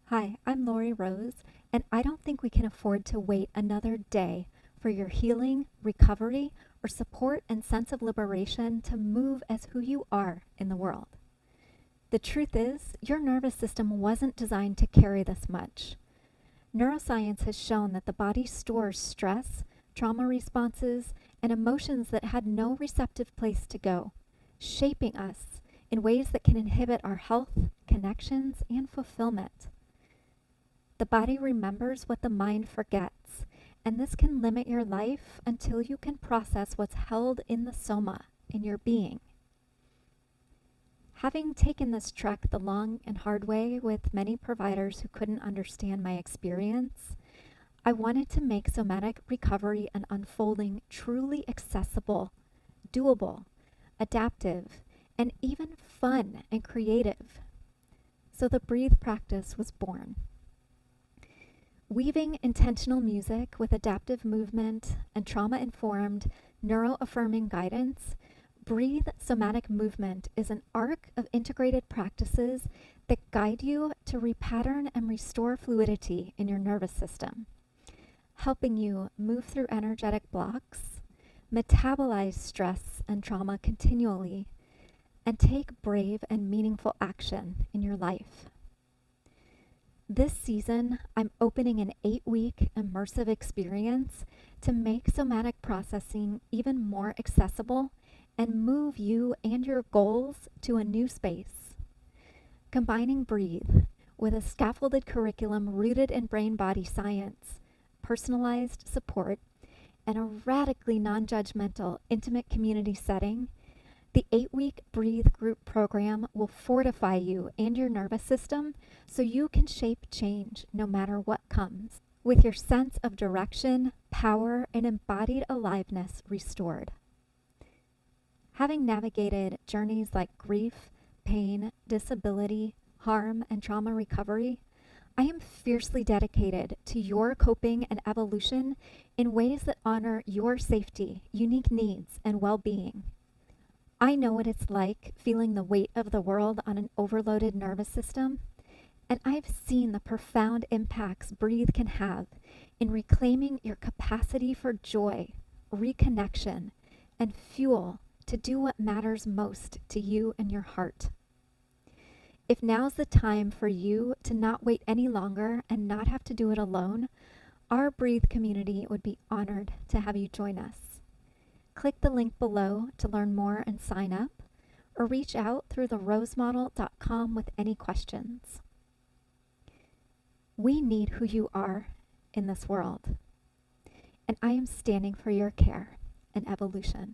Hi, I'm Lori Rose, and I don't think we can afford to wait another day for your healing, recovery, or support and sense of liberation to move as who you are in the world. The truth is, your nervous system wasn't designed to carry this much. Neuroscience has shown that the body stores stress, trauma responses, and emotions that had no receptive place to go, shaping us in ways that can inhibit our health, connections, and fulfillment. The body remembers what the mind forgets, and this can limit your life until you can process what's held in the soma, in your being. Having taken this trek the long and hard way with many providers who couldn't understand my experience, I wanted to make somatic recovery and unfolding truly accessible, doable, adaptive, and even fun and creative. So the Breathe practice was born. Weaving intentional music with adaptive movement and trauma-informed, neuro-affirming guidance, Breathe Somatic Movement is an arc of integrated practices that guide you to repattern and restore fluidity in your nervous system, helping you move through energetic blocks, metabolize stress and trauma continually, and take brave and meaningful action in your life. This season, I'm opening an 8-week immersive experience to make somatic processing even more accessible and move you and your goals to a new space. Combining Breathe with a scaffolded curriculum rooted in brain-body science, personalized support, and a radically non-judgmental, intimate community setting, the 8-week Breathe group program will fortify you and your nervous system so you can shape change no matter what comes, with your sense of direction, power, and embodied aliveness restored. Having navigated journeys like grief, pain, disability, harm, and trauma recovery, I am fiercely dedicated to your coping and evolution in ways that honor your safety, unique needs, and well-being. I know what it's like feeling the weight of the world on an overloaded nervous system, and I've seen the profound impacts Breathe can have in reclaiming your capacity for joy, reconnection, and fuel to do what matters most to you and your heart. If now's the time for you to not wait any longer and not have to do it alone, our Breathe community would be honored to have you join us. Click the link below to learn more and sign up, or reach out through therosemodel.com with any questions. We need who you are in this world, and I am standing for your care and evolution.